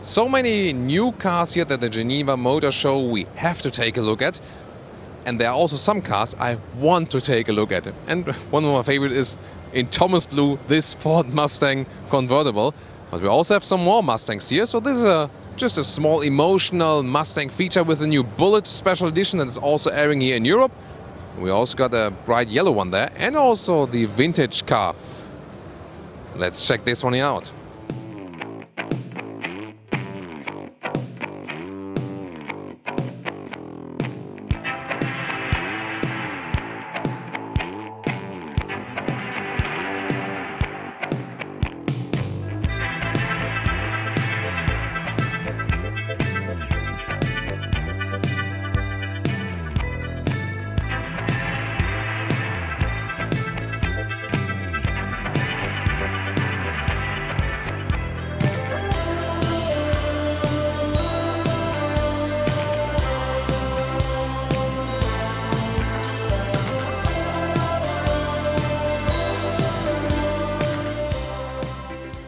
So many new cars here at the Geneva Motor Show we have to take a look at. And there are also some cars I want to take a look at. And one of my favorites is in Thomas Blue, this Ford Mustang Convertible. But we also have some more Mustangs here. So this is just a small emotional Mustang feature with the new Bullitt special edition that is also airing here in Europe. We also got a bright yellow one there and also the vintage car. Let's check this one out.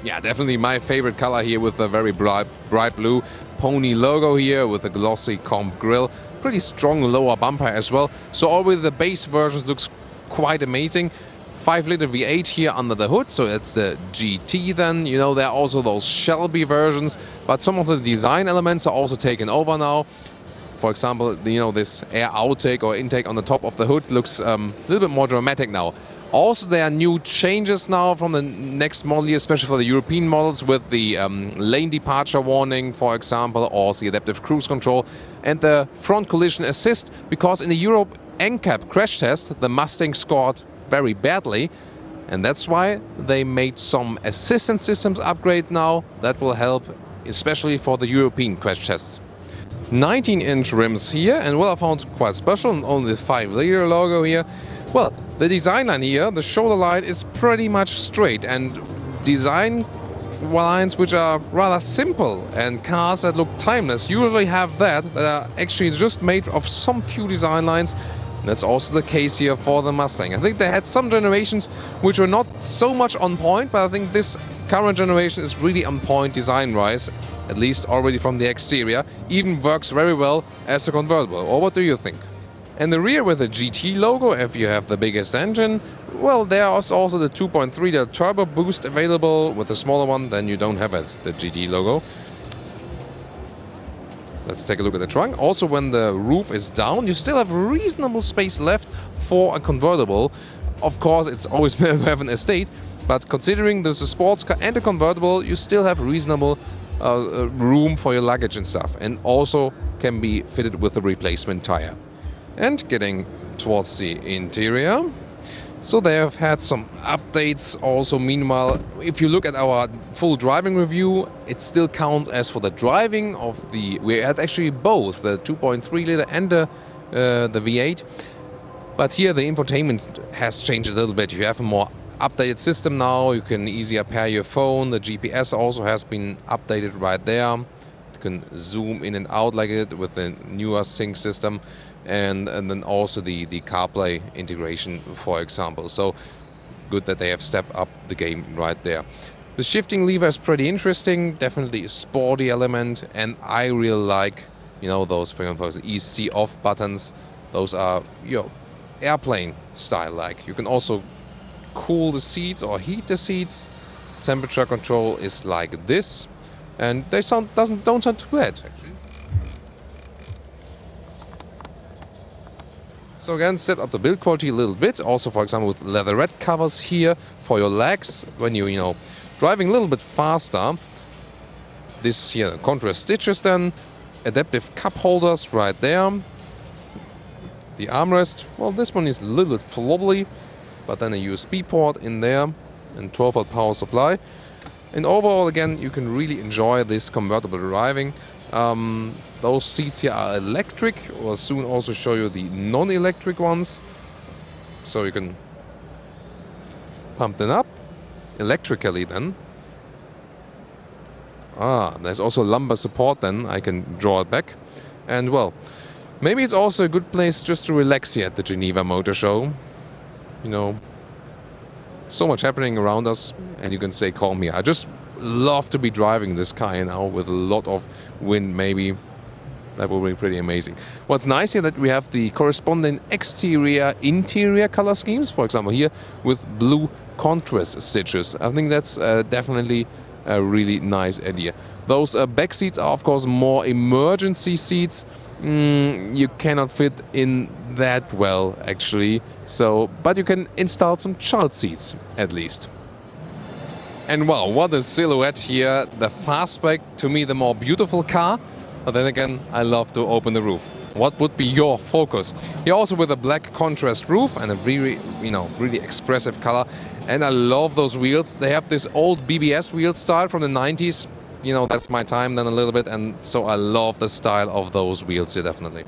Yeah, definitely my favorite color here with the very bright blue pony logo here with the glossy comp grille. Pretty strong lower bumper as well. So already the base versions looks quite amazing. 5-liter V8 here under the hood, so it's the GT then. You know, there are also those Shelby versions, but some of the design elements are also taken over now. For example, you know, this air outtake or intake on the top of the hood looks a little bit more dramatic now. Also, there are new changes now from the next model year, especially for the European models, with the lane departure warning, for example, or the adaptive cruise control, and the front collision assist, because in the Europe NCAP crash test, the Mustang scored very badly, and that's why they made some assistance systems upgrade now. That will help, especially for the European crash tests. 19-inch rims here, and well, I found quite special, and only the 5-liter logo here. Well, the design line here, the shoulder line is pretty much straight, and design lines which are rather simple, and cars that look timeless usually have that are actually just made of some few design lines. That's also the case here for the Mustang. I think they had some generations which were not so much on point, but I think this current generation is really on point design-wise, at least already from the exterior. Even works very well as a convertible. Or what do you think? And the rear with the GT logo, if you have the biggest engine, well, there is also the 2.3-liter turbo boost available. With the smaller one, then you don't have it, the GT logo. Let's take a look at the trunk. Also, when the roof is down, you still have reasonable space left for a convertible. Of course, it's always better to have an estate, but considering there's a sports car and a convertible, you still have reasonable room for your luggage and stuff, and also can be fitted with a replacement tire. And getting towards the interior, so they have had some updates also. Meanwhile, if you look at our full driving review, it still counts as for the driving of the, we had actually both the 2.3-liter and the V8, but here the infotainment has changed a little bit. You have a more updated system now. You can easier pair your phone. The GPS also has been updated right there. You can zoom in and out like it with the newer sync system. And then also the CarPlay integration, for example. So good that they have stepped up the game right there. The shifting lever is pretty interesting, definitely a sporty element, and I really like, you know, those, for example, EC off buttons. Those are, you know, airplane style like. You can also cool the seats or heat the seats. Temperature control is like this, and they don't sound too bad actually. So again, step up the build quality a little bit. Also, for example, with leatherette covers here for your legs when you know, driving a little bit faster. This here, contrast stitches then, adaptive cup holders right there. The armrest, well, this one is a little bit flobbly, but then a USB port in there and 12-volt power supply. And overall, again, you can really enjoy this convertible driving. Those seats here are electric. We'll soon also show you the non-electric ones. So you can pump them up electrically then. There's also lumbar support then. I can draw it back. And well, maybe it's also a good place just to relax here at the Geneva Motor Show. You know, so much happening around us and you can stay calm here. I just love to be driving this car here now with a lot of wind maybe. That will be pretty amazing. What's nice here that we have the corresponding exterior, interior color schemes. For example, here with blue contrast stitches. I think that's definitely a really nice idea. Those back seats are, of course, more emergency seats. You cannot fit in that well, actually. So, but you can install some child seats, at least. And wow, what a silhouette here. The Fastback, to me, the more beautiful car. But then again, I love to open the roof. What would be your focus? Here also with a black contrast roof and a really, really expressive color. And I love those wheels. They have this old BBS wheel style from the 90s. You know, that's my time then a little bit. And so I love the style of those wheels here, definitely.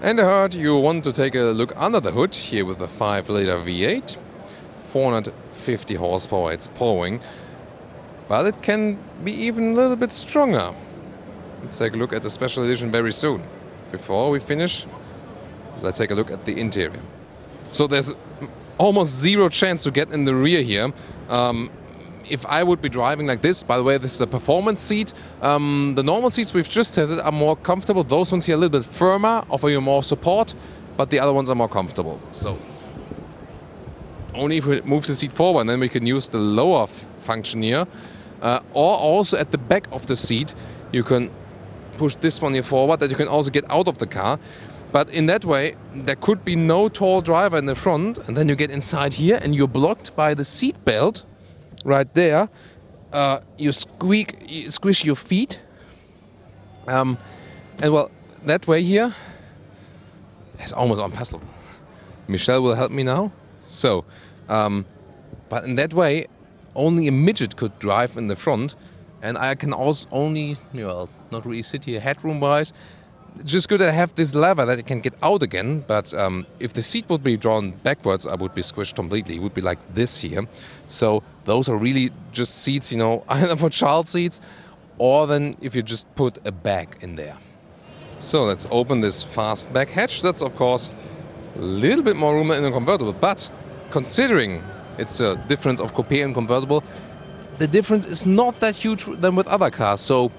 And I heard you want to take a look under the hood here with the 5-liter V8. 450 horsepower it's pulling. But it can be even a little bit stronger. Let's take a look at the special edition very soon. Before we finish, let's take a look at the interior. So there's almost zero chance to get in the rear here. If I would be driving like this, by the way, this is a performance seat. The normal seats we've just tested are more comfortable. Those ones here are a little bit firmer, offer you more support, but the other ones are more comfortable. So only if we move the seat forward, then we can use the lower function here. Or also at the back of the seat, you can push this one here forward, that you can also get out of the car. But in that way, there could be no tall driver in the front, and then you get inside here and you're blocked by the seat belt right there. You squish your feet. And well, that way here, it's almost unpassable. Michelle will help me now. So, but in that way, only a midget could drive in the front. And I can also only, well, not really sit here headroom-wise. Just good to have this lever that it can get out again. But if the seat would be drawn backwards, I would be squished completely. It would be like this here. So those are really just seats, either for child seats or then if you just put a bag in there. So let's open this Fastback Hatch. That's, of course, a little bit more room in a convertible. But considering it's a difference of coupe and convertible, the difference is not that huge than with other cars. So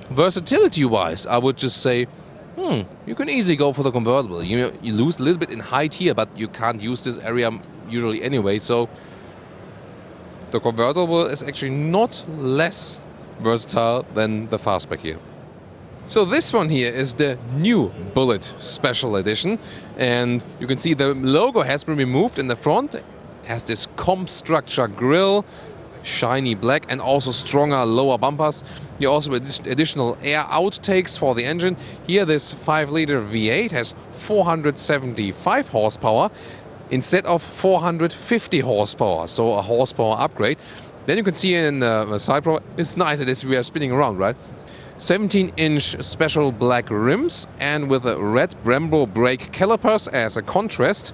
versatility-wise, I would just say, you can easily go for the convertible. You lose a little bit in height here, but you can't use this area usually anyway. So the convertible is actually not less versatile than the Fastback here. So this one here is the new Bullitt Special Edition. And you can see the logo has been removed in the front. It has this comp structure grille, shiny black, and also stronger lower bumpers. You also have additional air outtakes for the engine. Here this 5-liter V8 has 475 horsepower instead of 450 horsepower, so a horsepower upgrade. Then you can see in the side pro, it's nice that we are spinning around, right? 17-inch special black rims and with a red Brembo brake calipers as a contrast.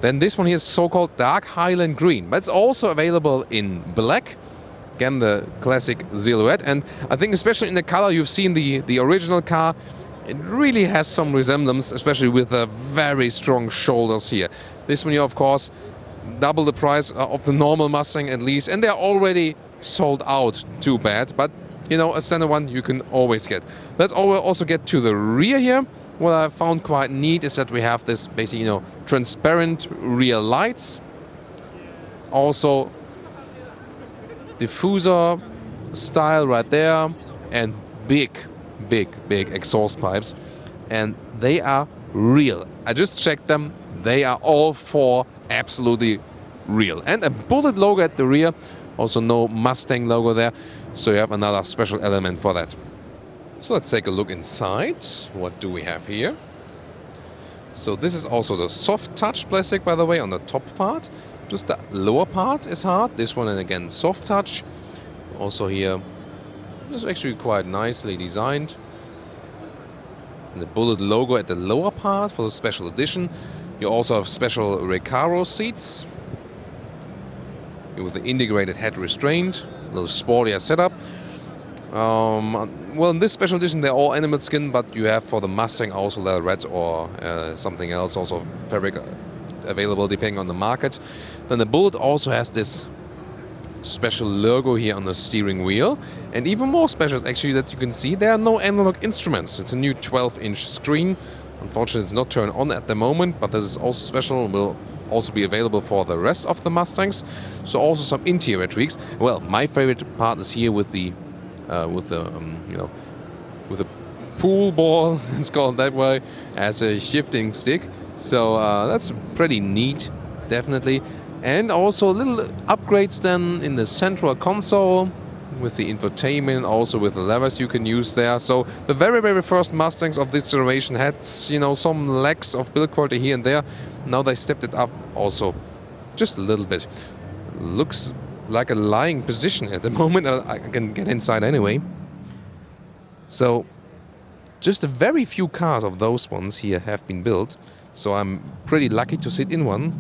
Then this one here is so-called dark Highland green, but it's also available in black. Again, the classic silhouette. And I think especially in the color, you've seen the original car. It really has some resemblance, especially with the very strong shoulders here. This one here, of course, double the price of the normal Mustang at least. And they're already sold out, too bad. But, a standard one you can always get. Let's also get to the rear here. What I found quite neat is that we have this basically, transparent rear lights. Also, diffuser style right there, and big exhaust pipes. And they are real. I just checked them. They are all four absolutely real. And a Bullitt logo at the rear. Also no Mustang logo there. So you have another special element for that. So let's take a look inside. What do we have here? So this is also the soft touch plastic, by the way, on the top part. Just the lower part is hard. This one, and again, soft touch. Also here, this is actually quite nicely designed. And the Bullitt logo at the lower part for the special edition. You also have special Recaro seats with the integrated head restraint, a little sportier setup. Well, in this special edition, they're all animal skin, but you have for the Mustang also leather red or something else, also fabric available depending on the market. Then the Bullitt also has this special logo here on the steering wheel. And even more special is actually that you can see there are no analog instruments. It's a new 12-inch screen. Unfortunately, it's not turned on at the moment, but this is also special and will also be available for the rest of the Mustangs. So also some interior tweaks. Well, my favorite part is here with the pool ball, it's called that way, as a shifting stick. So that's pretty neat, definitely. And also little upgrades then in the central console with the infotainment, also with the levers you can use there. So the very, very first Mustangs of this generation had, you know, some lacks of build quality here and there. Now they stepped it up also just a little bit. Looks like a lying position at the moment. I can get inside anyway. So just a very few cars of those ones here have been built. So I'm pretty lucky to sit in one.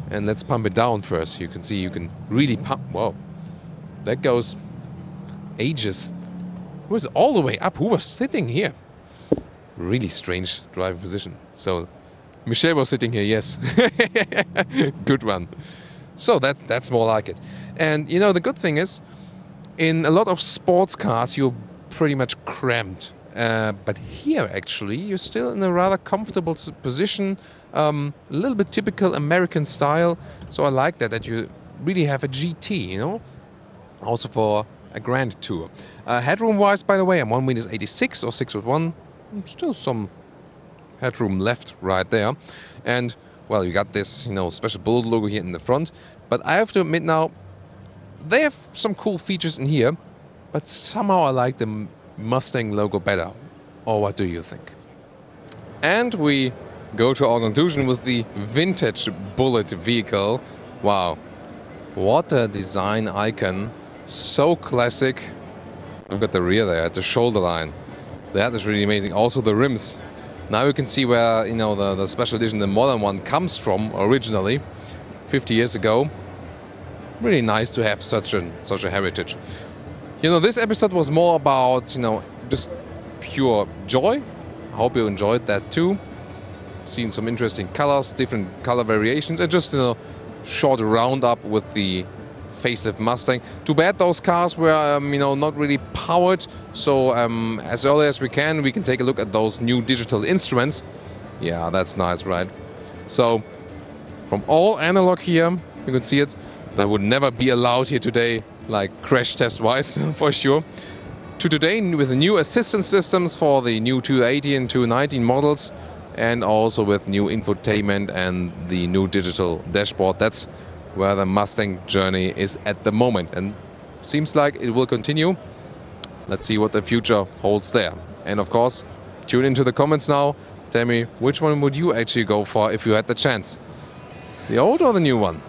And let's pump it down first. You can see you can really pump. Whoa, that goes ages. It was all the way up. Who was sitting here? Really strange driving position. So Michelle was sitting here, yes. Good one. So that's more like it. And you know, the good thing is, in a lot of sports cars, you're pretty much cramped. But here, actually, you're still in a rather comfortable position. A little bit typical American style. So I like that you really have a GT, you know, also for a grand tour. Headroom-wise, by the way, I'm 1.86 or 6'1". Still some headroom left right there. And, well, you got this, you know, special Bullitt logo here in the front. But I have to admit now, they have some cool features in here, but somehow I like the Mustang logo better. Or what do you think? And we go to our conclusion with the vintage Bullitt vehicle. Wow, what a design icon. So classic. Look at the rear there, at the shoulder line. That is really amazing. Also the rims. Now you can see where, you know, the special edition, the modern one, comes from originally, 50 years ago. Really nice to have such a heritage. You know, this episode was more about, you know, just pure joy. I hope you enjoyed that too. Seen some interesting colors, different color variations, and just, you know, short roundup with the facelift Mustang. Too bad those cars were, you know, not really powered. So as early as we can take a look at those new digital instruments. Yeah, that's nice, right? So from all analog here, you can see it. That would never be allowed here today, like crash test wise, for sure. To today with the new assistance systems for the new 280 and 219 models, and also with new infotainment and the new digital dashboard. That's where the Mustang journey is at the moment, and seems like it will continue. Let's see what the future holds there. And of course, tune into the comments now. Tell me, which one would you actually go for if you had the chance? The old or the new one?